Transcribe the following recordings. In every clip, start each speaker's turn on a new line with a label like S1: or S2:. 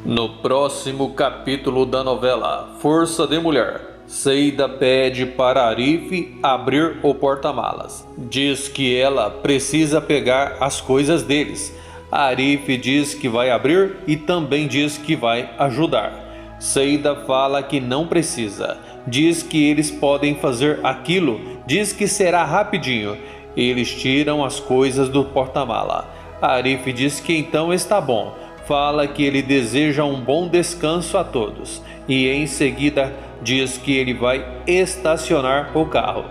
S1: No próximo capítulo da novela Força de Mulher, Seida pede para Arif abrir o porta-malas. Diz que ela precisa pegar as coisas deles. Arif diz que vai abrir e também diz que vai ajudar. Seida fala que não precisa. Diz que eles podem fazer aquilo. Diz que será rapidinho. Eles tiram as coisas do porta-mala. Arif diz que então está bom. Fala que ele deseja um bom descanso a todos e em seguida diz que ele vai estacionar o carro.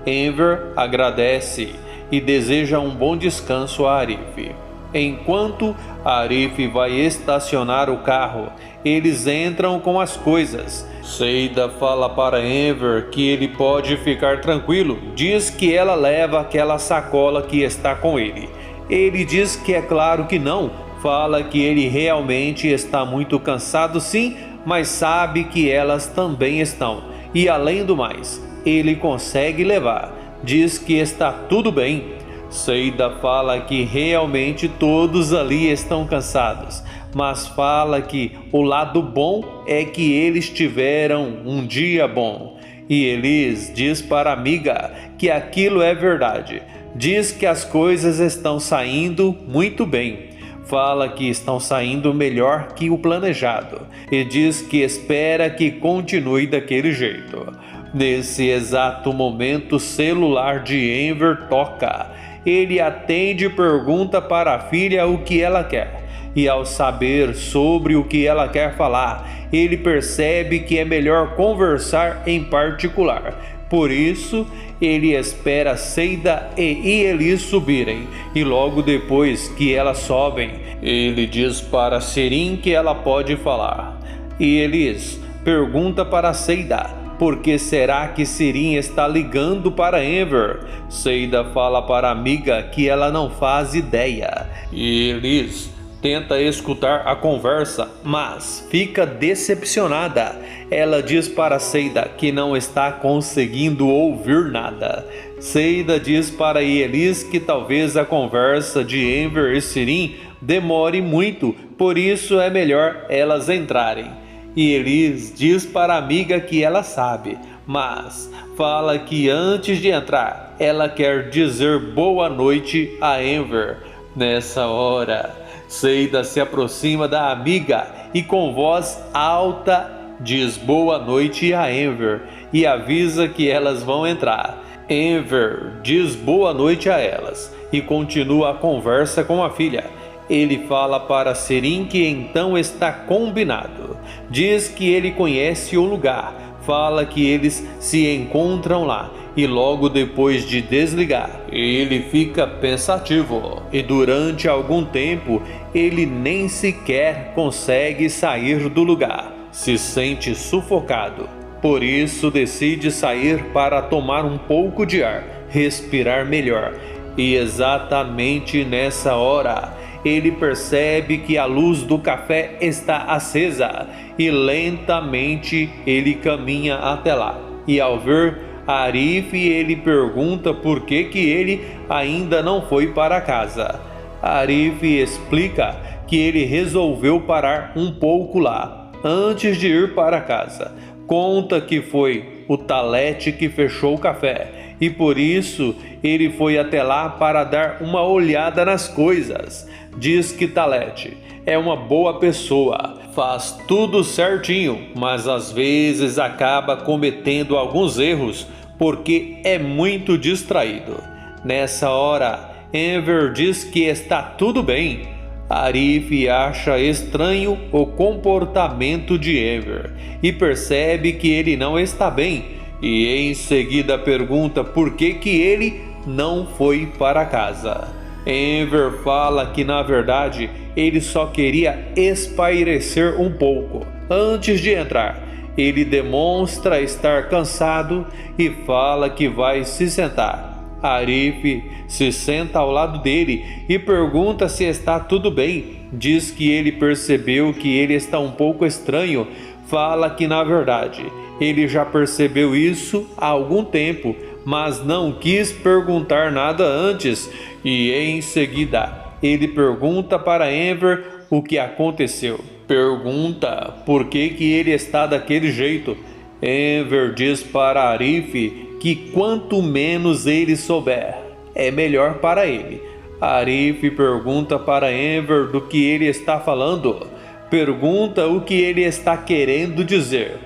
S1: Enver agradece e deseja um bom descanso a Arif. Enquanto Arif vai estacionar o carro, eles entram com as coisas. Seida fala para Enver que ele pode ficar tranquilo, diz que ela leva aquela sacola que está com ele. Ele diz que é claro que não, fala que ele realmente está muito cansado sim, mas sabe que elas também estão. E além do mais, ele consegue levar, diz que está tudo bem. Seida fala que realmente todos ali estão cansados, mas fala que o lado bom é que eles tiveram um dia bom. E Elis diz para a amiga que aquilo é verdade. Diz que as coisas estão saindo muito bem. Fala que estão saindo melhor que o planejado e diz que espera que continue daquele jeito. Nesse exato momento, o celular de Enver toca. Ele atende e pergunta para a filha o que ela quer. E ao saber sobre o que ela quer falar, ele percebe que é melhor conversar em particular. Por isso, ele espera Seida e Elis subirem, e logo depois que elas sobem, ele diz para Serim que ela pode falar. E Elis pergunta para Seida, por que será que Serim está ligando para Enver? Seida fala para a amiga que ela não faz ideia. E Elis tenta escutar a conversa, mas fica decepcionada. Ela diz para Seida que não está conseguindo ouvir nada. Seida diz para Elis que talvez a conversa de Enver e Serim demore muito, por isso é melhor elas entrarem. E Elis diz para a amiga que ela sabe, mas fala que antes de entrar, ela quer dizer boa noite a Enver. Nessa hora, Seida se aproxima da amiga e com voz alta diz boa noite a Enver e avisa que elas vão entrar. Enver diz boa noite a elas e continua a conversa com a filha. Ele fala para Serim que então está combinado. Diz que ele conhece o lugar, fala que eles se encontram lá. E logo depois de desligar, ele fica pensativo e durante algum tempo ele nem sequer consegue sair do lugar. Se sente sufocado, por isso decide sair para tomar um pouco de ar, respirar melhor. E exatamente nessa hora, ele percebe que a luz do café está acesa e lentamente ele caminha até lá. E ao ver Arif, ele pergunta por que ele ainda não foi para casa. Arif explica que ele resolveu parar um pouco lá, antes de ir para casa. Conta que foi o Talete que fechou o café, e por isso ele foi até lá para dar uma olhada nas coisas. Diz que Talete é uma boa pessoa, faz tudo certinho, mas às vezes acaba cometendo alguns erros porque é muito distraído. Nessa hora, Enver diz que está tudo bem. Arif acha estranho o comportamento de Enver e percebe que ele não está bem e em seguida pergunta por que ele não foi para casa. Enver fala que na verdade ele só queria espairecer um pouco antes de entrar. Ele demonstra estar cansado e fala que vai se sentar. Arif se senta ao lado dele e pergunta se está tudo bem. Diz que ele percebeu que ele está um pouco estranho. Fala que na verdade ele já percebeu isso há algum tempo, mas não quis perguntar nada antes. E em seguida ele pergunta para Enver o que aconteceu. pergunta por que ele está daquele jeito. Enver diz para Arif que quanto menos ele souber, é melhor para ele. Arif pergunta para Enver do que ele está falando. Pergunta o que ele está querendo dizer.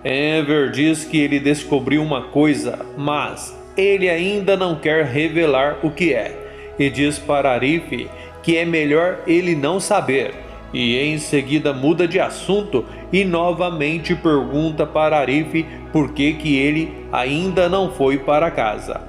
S1: Enver diz que ele descobriu uma coisa, mas ele ainda não quer revelar o que é. E diz para Arif que é melhor ele não saber. E em seguida muda de assunto e novamente pergunta para Arif por que ele ainda não foi para casa.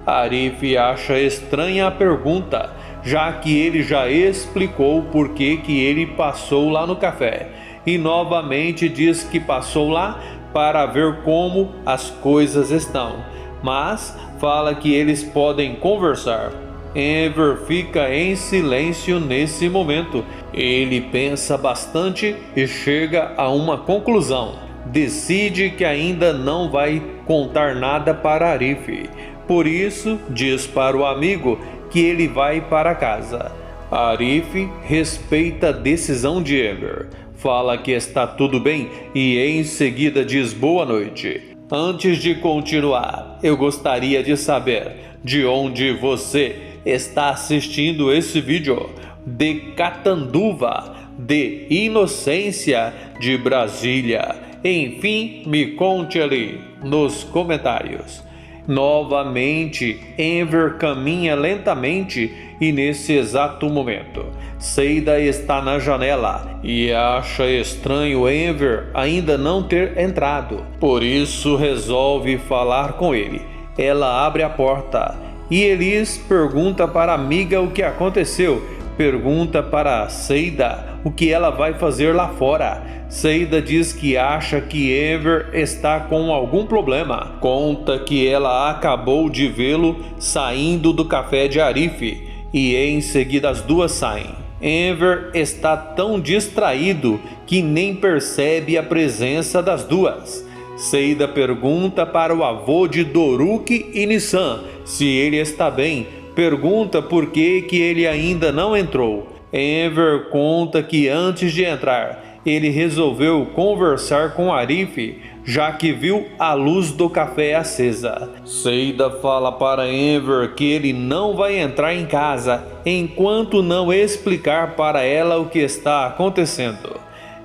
S1: Arif acha estranha a pergunta, já que ele já explicou por que ele passou lá no café. E novamente diz que passou lá para ver como as coisas estão, mas fala que eles podem conversar. Enver fica em silêncio nesse momento. Ele pensa bastante e chega a uma conclusão. Decide que ainda não vai contar nada para Arif. Por isso, diz para o amigo que ele vai para casa. Arif respeita a decisão de Enver. Fala que está tudo bem e em seguida diz boa noite. Antes de continuar, eu gostaria de saber de onde você está assistindo esse vídeo. De Catanduva, de Inocência, de Brasília. Enfim, me conte ali nos comentários. Novamente, Enver caminha lentamente e nesse exato momento, Seida está na janela e acha estranho Enver ainda não ter entrado. Por isso resolve falar com ele. Ela abre a porta e Elis pergunta para a amiga o que aconteceu. Pergunta para Seida o que ela vai fazer lá fora. Seida diz que acha que Enver está com algum problema. Conta que ela acabou de vê-lo saindo do café de Arif e em seguida as duas saem. Enver está tão distraído que nem percebe a presença das duas. Seida pergunta para o avô de Doruk e Nissan se ele está bem. Pergunta por que ele ainda não entrou. Enver conta que antes de entrar, ele resolveu conversar com Arif, já que viu a luz do café acesa. Seida fala para Enver que ele não vai entrar em casa enquanto não explicar para ela o que está acontecendo.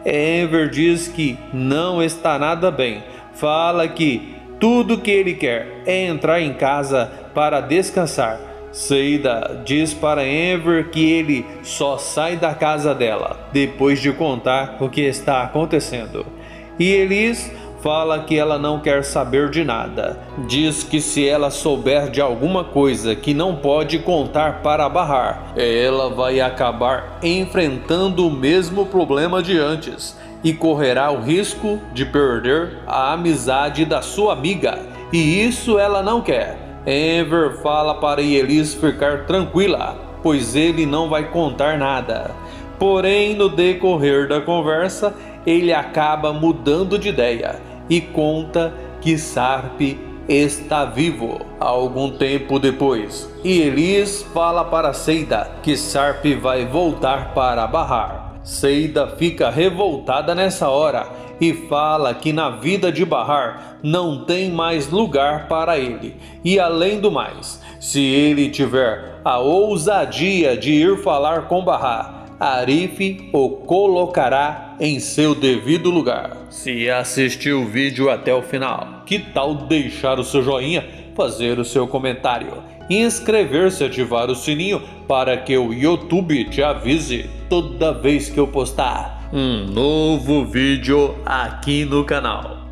S1: Enver diz que não está nada bem. Fala que tudo que ele quer é entrar em casa para descansar. Seida diz para Enver que ele só sai da casa dela depois de contar o que está acontecendo. E Elis fala que ela não quer saber de nada. Diz que se ela souber de alguma coisa que não pode contar para Bahar, ela vai acabar enfrentando o mesmo problema de antes e correrá o risco de perder a amizade da sua amiga. E isso ela não quer. Enver fala para Elis ficar tranquila, pois ele não vai contar nada. Porém, no decorrer da conversa, ele acaba mudando de ideia e conta que Sarp está vivo. Algum tempo depois, Elis fala para Seida que Sarp vai voltar para Bahar. Seida fica revoltada nessa hora e fala que na vida de Bahar não tem mais lugar para ele. E além do mais, se ele tiver a ousadia de ir falar com Bahar, Arif o colocará em seu devido lugar. Se assistiu o vídeo até o final, que tal deixar o seu joinha, fazer o seu comentário, inscrever-se e ativar o sininho para que o YouTube te avise toda vez que eu postar um novo vídeo aqui no canal.